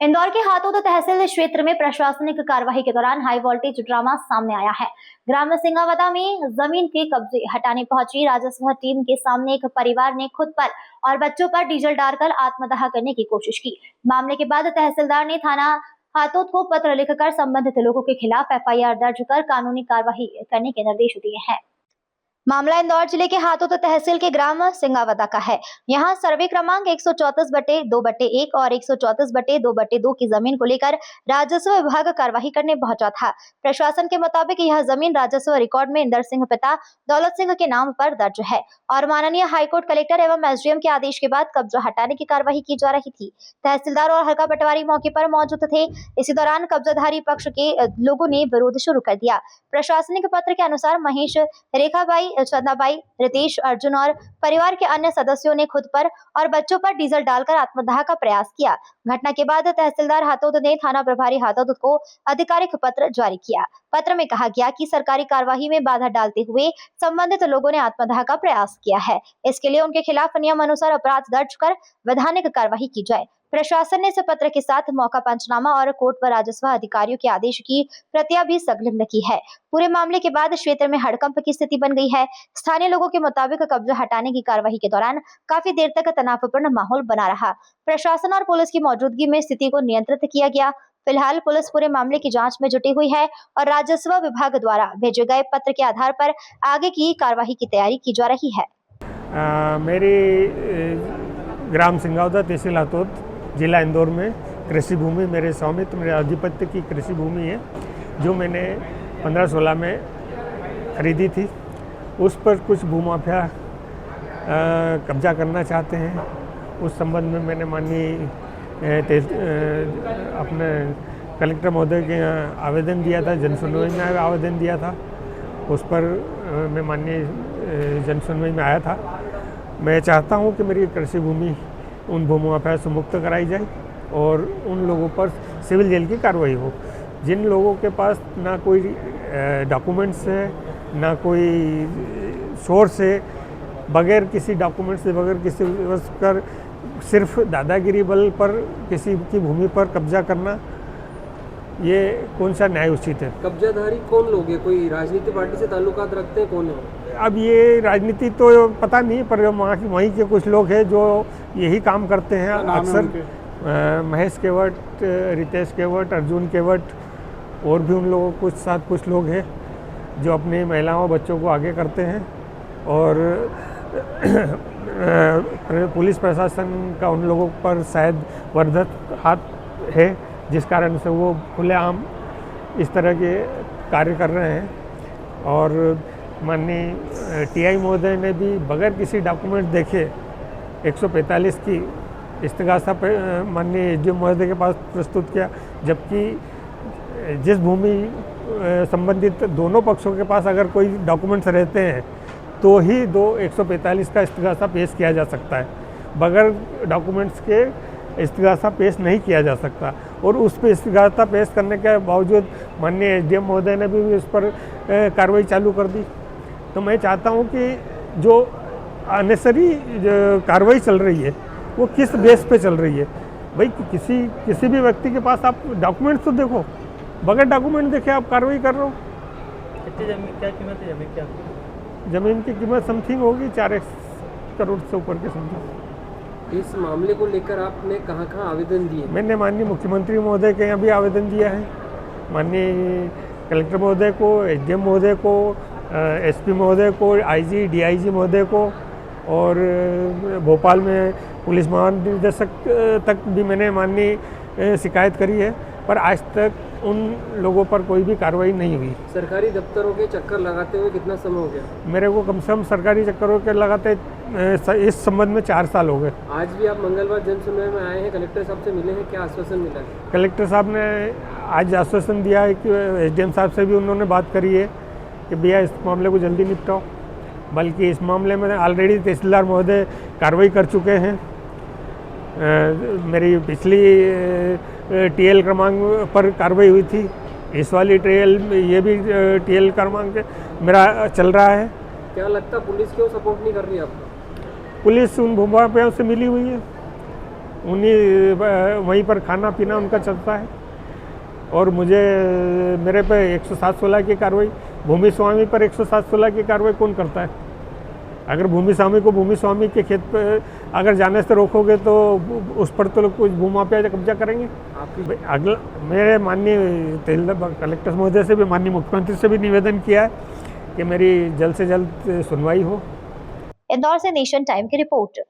इंदौर के हाथोद तहसील क्षेत्र में प्रशासनिक कार्रवाई के दौरान हाई वोल्टेज ड्रामा सामने आया है। ग्राम सिंगावदा में जमीन के कब्जे हटाने पहुंची राजस्व टीम के सामने एक परिवार ने खुद पर और बच्चों पर डीजल डालकर आत्मदाह करने की कोशिश की। मामले के बाद तहसीलदार ने थाना हाथोद को पत्र लिखकर संबंधित लोगों के खिलाफ एफआईआर दर्ज कर कानूनी कार्रवाई करने के निर्देश दिए हैं। मामला इंदौर जिले के हाथोद तहसील के ग्राम सिंगावदा का है। यहाँ सर्वे क्रमांक 134/2/1 और 134/2/2 की जमीन को लेकर राजस्व विभाग कार्रवाई करने पहुंचा था। प्रशासन के मुताबिक यह जमीन राजस्व रिकॉर्ड में इंदर सिंह पिता दौलत सिंह के नाम पर दर्ज है और माननीय हाईकोर्ट कलेक्टर एवं एसडीएम के आदेश के बाद कब्जा हटाने की कार्रवाई की जा रही थी। तहसीलदार और हल्का पटवारी मौके पर मौजूद थे। इसी दौरान कब्जाधारी पक्ष के लोगों ने विरोध शुरू कर दिया। प्रशासनिक पत्र के अनुसार महेश, रेखाबाई, चंदाबाई, रितेश, अर्जुन और परिवार के अन्य सदस्यों ने खुद पर और बच्चों पर डीजल डालकर आत्मदाह का प्रयास किया। घटना के बाद तहसीलदार हाथोद ने थाना प्रभारी हाथोद को आधिकारिक पत्र जारी किया। पत्र में कहा गया कि सरकारी कार्यवाही में बाधा डालते हुए संबंधित लोगों ने आत्मदाह का प्रयास किया है। इसके लिए उनके खिलाफ नियम अनुसार अपराध दर्ज कर वैधानिक कार्यवाही की जाए। प्रशासन ने इस पत्र के साथ मौका पंचनामा और कोर्ट व राजस्व अधिकारियों के आदेश की प्रतियां भी संलग्न की है। पूरे मामले के बाद क्षेत्र में हड़कंप की स्थिति बन गई है। स्थानीय लोगों के मुताबिक कब्जा हटाने की कार्रवाई के दौरान काफी देर तक तनावपूर्ण माहौल बना रहा। प्रशासन और पुलिस की मौजूदगी में स्थिति को नियंत्रित किया गया। फिलहाल पुलिस पूरे मामले की जांच में जुटी हुई है और राजस्व विभाग द्वारा भेजे गए पत्र के आधार पर आगे की कार्यवाही की तैयारी की जा रही है। मेरी ग्राम सिंगावदा तहसील हाथोद जिला इंदौर में कृषि भूमि मेरे स्वामित्व मेरे आधिपत्य की कृषि भूमि है, जो मैंने 15-16 में खरीदी थी। उस पर कुछ भूमाफिया कब्जा करना चाहते हैं। उस संबंध में मैंने माननीय अपने कलेक्टर महोदय के यहाँ आवेदन दिया था, जन सुनवाई में आवेदन दिया था। उस पर मैं माननीय जन सुनवाई में आया था। मैं चाहता हूँ कि मेरी कृषि भूमि उन भूमाफिया से मुक्त कराई जाए और उन लोगों पर सिविल जेल की कार्रवाई हो। जिन लोगों के पास ना कोई डॉक्यूमेंट्स है, ना कोई सोर्स है, बगैर किसी डॉक्यूमेंट्स से, बगैर किसी कर सिर्फ दादागिरी बल पर किसी की भूमि पर कब्जा करना, ये कौन सा न्याय उचित है? कब्जाधारी कौन लोग हैं? कोई राजनीतिक पार्टी से ताल्लुकात रखते हैं? कौन है? अब ये राजनीति तो पता नहीं, पर वहीं के कुछ लोग हैं जो यही काम करते हैं अक्सर। महेश केवट, रितेश केवट, अर्जुन केवट और भी उन लोगों के साथ कुछ लोग हैं जो अपनी महिलाओं बच्चों को आगे करते हैं। और पुलिस प्रशासन का उन लोगों पर शायद वर्धित हाथ है, जिस कारण से वो खुलेआम इस तरह के कार्य कर रहे हैं। और माननीय टीआई महोदय ने भी बगैर किसी डॉक्यूमेंट देखे 145 की इस्तेगासा माननीय एसडीएम महोदय के पास प्रस्तुत किया, जबकि जिस भूमि संबंधित दोनों पक्षों के पास अगर कोई डॉक्यूमेंट्स रहते हैं तो ही 145 का इस्तेगासा पेश किया जा सकता है। बगैर डॉक्यूमेंट्स के इस्तेगासा पेश नहीं किया जा सकता। और उस पर इस्तेगासा पेश करने के बावजूद माननीय एसडीएम महोदय ने भी इस पर कार्रवाई चालू कर दी। तो मैं चाहता हूं कि जो अननेसेसरी कार्रवाई चल रही है वो किस बेस पे चल रही है। भाई किसी भी व्यक्ति के पास आप डॉक्यूमेंट्स तो देखो, बगैर डॉक्यूमेंट देखे आप कार्रवाई कर रहे हो। कितनी जमीन, क्या कीमत है जमीन? क्या जमीन की कीमत समथिंग होगी 4 करोड़ से ऊपर के समथिंग। इस मामले को लेकर आपने कहाँ आवेदन दिए? मैंने माननीय मुख्यमंत्री महोदय के यहाँ भी आवेदन दिया है, माननीय कलेक्टर महोदय को, एसडीएम महोदय को, एसपी महोदय को, आईजी डीआईजी महोदय को, और भोपाल में पुलिस महानिदेशक तक भी मैंने माननीय शिकायत करी है, पर आज तक उन लोगों पर कोई भी कार्रवाई नहीं हुई। सरकारी दफ्तरों के चक्कर लगाते हुए कितना समय हो गया? मेरे को कम से कम सरकारी चक्करों के लगाते इस संबंध में 4 साल हो गए। आज भी आप मंगलवार जन सुनवाई में आए हैं, कलेक्टर साहब से मिले हैं, क्या आश्वासन मिला है? कलेक्टर साहब ने आज आश्वासन दिया है कि एसडीएम साहब से भी उन्होंने बात करी है कि भैया इस मामले को जल्दी निपटाओ। बल्कि इस मामले में ऑलरेडी तहसीलदार महोदय कार्रवाई कर चुके हैं। मेरी पिछली टीएल क्रमांक पर कार्रवाई हुई थी, इस वाली ये भी टीएल क्रमांक मेरा चल रहा है। क्या लगता पुलिस क्यों सपोर्ट नहीं कर रही आपको? पुलिस उन भूमाफियाओं से मिली हुई है। उन्हीं वहीं पर खाना पीना उनका चलता है। और मुझे मेरे पे 107(16) की कार्रवाई, भूमि स्वामी पर 107(16) की कार्रवाई कौन करता है? अगर भूमि स्वामी को भूमि स्वामी के खेत पर अगर जाने से रोकोगे तो उस पर तो लोग कुछ भूमाफिया कब्जा करेंगे। आपकी अगला मेरे माननीय तहसीलदार कलेक्टर महोदय से भी, माननीय मुख्यमंत्री से भी निवेदन किया है कि मेरी जल्द से जल्द सुनवाई हो। इंदौर से नेशन टाइम की रिपोर्ट।